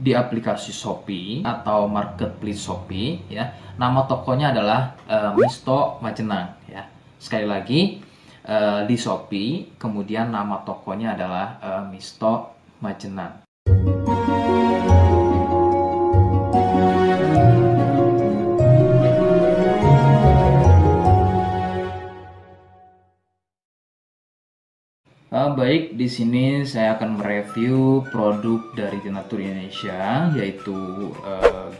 di aplikasi Shopee atau marketplace Shopee ya. Nama tokonya adalah Misto Majenang ya. Sekali lagi di Shopee, kemudian nama tokonya adalah Misto Majenang. Baik, di sini saya akan mereview produk dari Denatur Indonesia, yaitu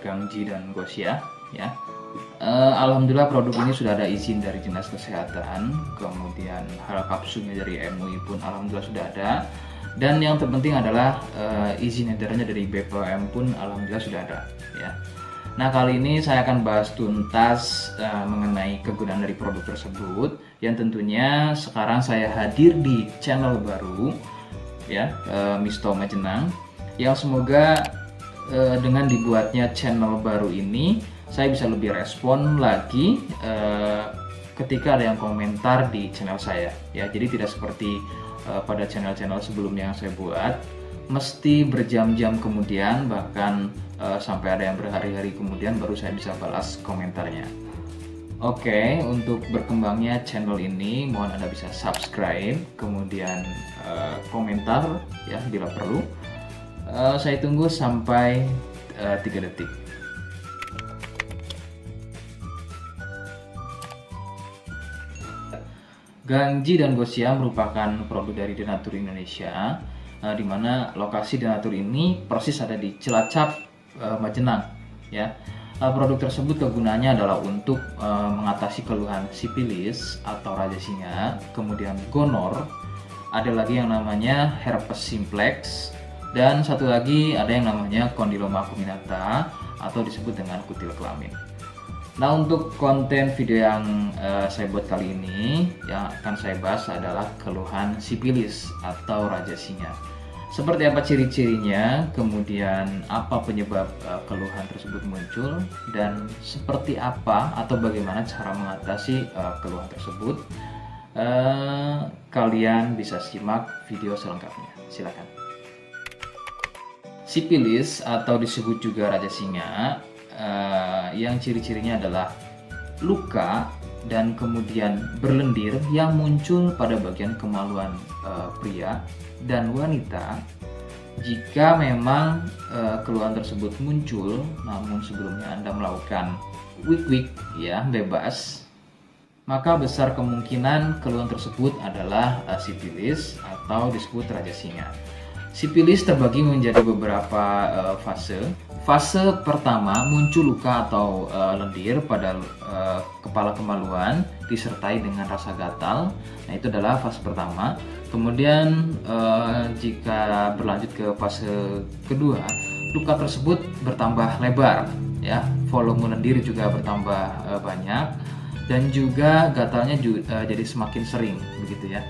Gangji dan Gosia. Ya, alhamdulillah produk ini sudah ada izin dari Dinas Kesehatan, kemudian hal kapsulnya dari MUI pun alhamdulillah sudah ada, dan yang terpenting adalah izin edarnya dari BPOM pun alhamdulillah sudah ada. Ya. Nah, kali ini saya akan bahas tuntas mengenai kegunaan dari produk tersebut, yang tentunya sekarang saya hadir di channel baru ya, Misto Majenang, yang semoga dengan dibuatnya channel baru ini saya bisa lebih respon lagi ketika ada yang komentar di channel saya ya. Jadi tidak seperti pada channel-channel sebelumnya yang saya buat, mesti berjam-jam kemudian, bahkan sampai ada yang berhari-hari kemudian baru saya bisa balas komentarnya. Oke, untuk berkembangnya channel ini mohon Anda bisa subscribe, kemudian komentar ya bila perlu. Saya tunggu sampai 3 detik. Gangji dan Gosia merupakan produk dari Denatur Indonesia, di mana lokasi Denatur ini persis ada di Cilacap, Majenang ya. Produk tersebut kegunaannya adalah untuk mengatasi keluhan sipilis atau raja singa, kemudian gonor, ada lagi yang namanya herpes simplex, dan satu lagi ada yang namanya kondiloma acuminata atau disebut dengan kutil kelamin. Nah, untuk konten video yang saya buat kali ini yang akan saya bahas adalah keluhan sipilis atau raja singa. Seperti apa ciri-cirinya, kemudian apa penyebab keluhan tersebut muncul, dan seperti apa atau bagaimana cara mengatasi keluhan tersebut. Kalian bisa simak video selengkapnya, silakan. Sipilis atau disebut juga raja singa, yang ciri-cirinya adalah luka dan kemudian berlendir yang muncul pada bagian kemaluan pria dan wanita. Jika memang keluhan tersebut muncul namun sebelumnya Anda melakukan wik-wik ya bebas, maka besar kemungkinan keluhan tersebut adalah sipilis atau disebut raja singa. Sipilis terbagi menjadi beberapa fase. Fase pertama muncul luka atau lendir pada kepala kemaluan disertai dengan rasa gatal. Nah, itu adalah fase pertama. Kemudian jika berlanjut ke fase kedua, luka tersebut bertambah lebar ya, volume lendir juga bertambah banyak, dan juga gatalnya jadi semakin sering begitu ya.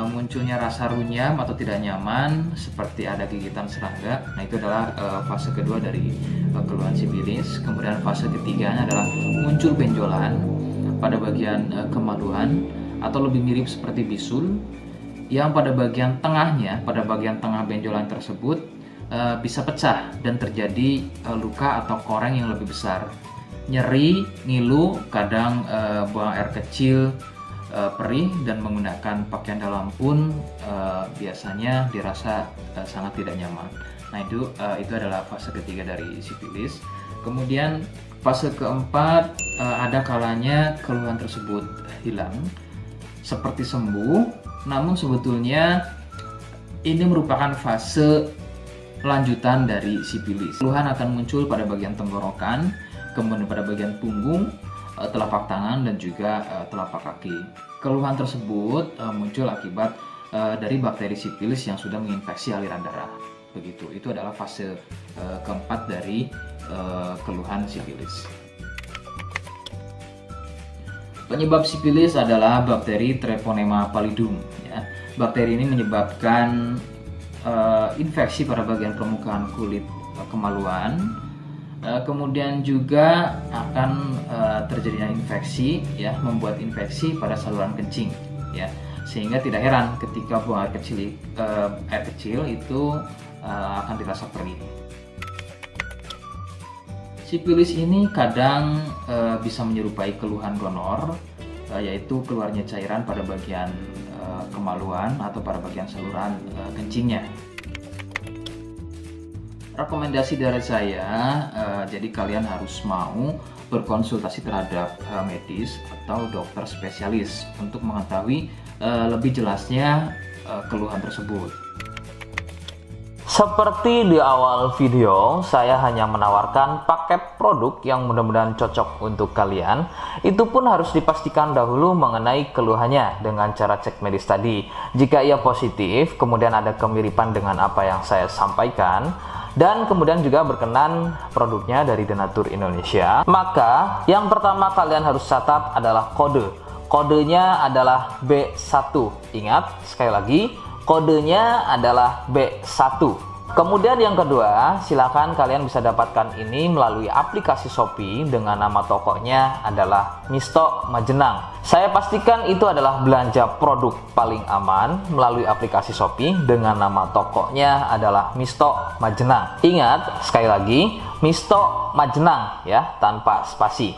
Munculnya rasa runyam atau tidak nyaman seperti ada gigitan serangga. Nah, itu adalah fase kedua dari keluhan sipilis. Kemudian fase ketiganya adalah muncul benjolan pada bagian kemaluan atau lebih mirip seperti bisul, yang pada bagian tengahnya, pada bagian tengah benjolan tersebut bisa pecah dan terjadi luka atau koreng yang lebih besar. Nyeri, ngilu, kadang buang air kecil, perih, dan menggunakan pakaian dalam pun biasanya dirasa sangat tidak nyaman. Nah, itu adalah fase ketiga dari sipilis. Kemudian fase keempat, ada kalanya keluhan tersebut hilang seperti sembuh, namun sebetulnya ini merupakan fase lanjutan dari sipilis. Keluhan akan muncul pada bagian tenggorokan, kemudian pada bagian punggung, telapak tangan, dan juga telapak kaki. Keluhan tersebut muncul akibat dari bakteri sipilis yang sudah menginfeksi aliran darah. Begitu. Itu adalah fase keempat dari keluhan sipilis. Penyebab sipilis adalah bakteri Treponema pallidum. Ya. Bakteri ini menyebabkan infeksi pada bagian permukaan kulit kemaluan. Kemudian juga akan terjadinya infeksi, ya, membuat infeksi pada saluran kencing, ya, sehingga tidak heran ketika buang air kecil itu akan dirasa perih. Sipilis ini kadang bisa menyerupai keluhan gonor, yaitu keluarnya cairan pada bagian kemaluan atau pada bagian saluran kencingnya. Rekomendasi dari saya, jadi kalian harus mau berkonsultasi terhadap medis atau dokter spesialis untuk mengetahui lebih jelasnya keluhan tersebut. Seperti di awal video, saya hanya menawarkan paket produk yang mudah-mudahan cocok untuk kalian. Itu pun harus dipastikan dahulu mengenai keluhannya dengan cara cek medis tadi. Jika ia positif, kemudian ada kemiripan dengan apa yang saya sampaikan, dan kemudian juga berkenan produknya dari Denatur Indonesia, maka yang pertama kalian harus catat adalah kode. Kodenya adalah B1. Ingat, sekali lagi, kodenya adalah B1. Kemudian yang kedua, silakan kalian bisa dapatkan ini melalui aplikasi Shopee dengan nama tokonya adalah Misto Majenang. Saya pastikan itu adalah belanja produk paling aman melalui aplikasi Shopee dengan nama tokonya adalah Misto Majenang. Ingat, sekali lagi, Misto Majenang ya, tanpa spasi.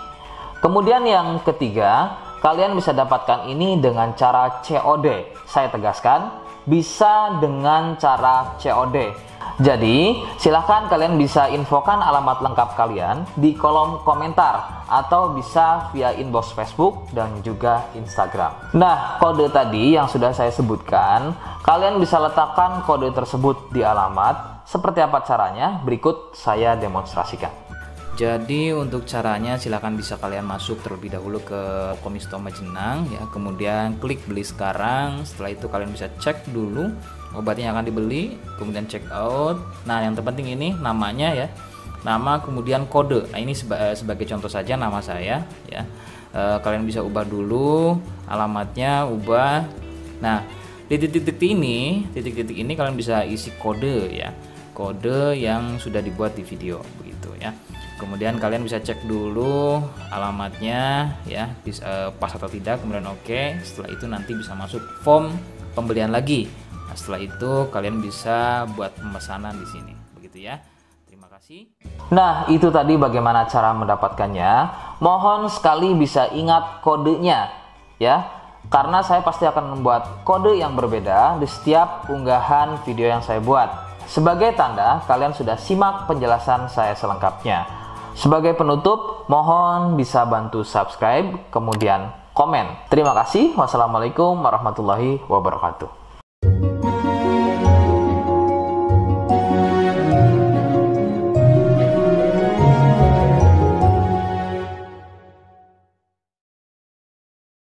Kemudian yang ketiga, kalian bisa dapatkan ini dengan cara COD. Saya tegaskan, bisa dengan cara COD. Jadi, silahkan kalian bisa infokan alamat lengkap kalian di kolom komentar atau bisa via inbox Facebook dan juga Instagram. Nah, kode tadi yang sudah saya sebutkan, kalian bisa letakkan kode tersebut di alamat. Seperti apa caranya? Berikut saya demonstrasikan. Jadi untuk caranya silahkan bisa kalian masuk terlebih dahulu ke Misto Majenang ya, kemudian klik beli sekarang. Setelah itu kalian bisa cek dulu obatnya yang akan dibeli, kemudian check out. Nah yang terpenting ini namanya ya, nama kemudian kode. Nah ini sebagai contoh saja nama saya ya. Kalian bisa ubah dulu alamatnya, ubah. Nah di titik-titik ini kalian bisa isi kode ya, kode yang sudah dibuat di video begitu ya. Kemudian kalian bisa cek dulu alamatnya ya, pas atau tidak, kemudian oke. Setelah itu nanti bisa masuk form pembelian lagi. Nah, setelah itu kalian bisa buat pemesanan di sini, begitu ya. Terima kasih. Nah, itu tadi bagaimana cara mendapatkannya. Mohon sekali bisa ingat kodenya ya, karena saya pasti akan membuat kode yang berbeda di setiap unggahan video yang saya buat. Sebagai tanda kalian sudah simak penjelasan saya selengkapnya. Sebagai penutup, mohon bisa bantu subscribe, kemudian komen. Terima kasih. Wassalamualaikum warahmatullahi wabarakatuh.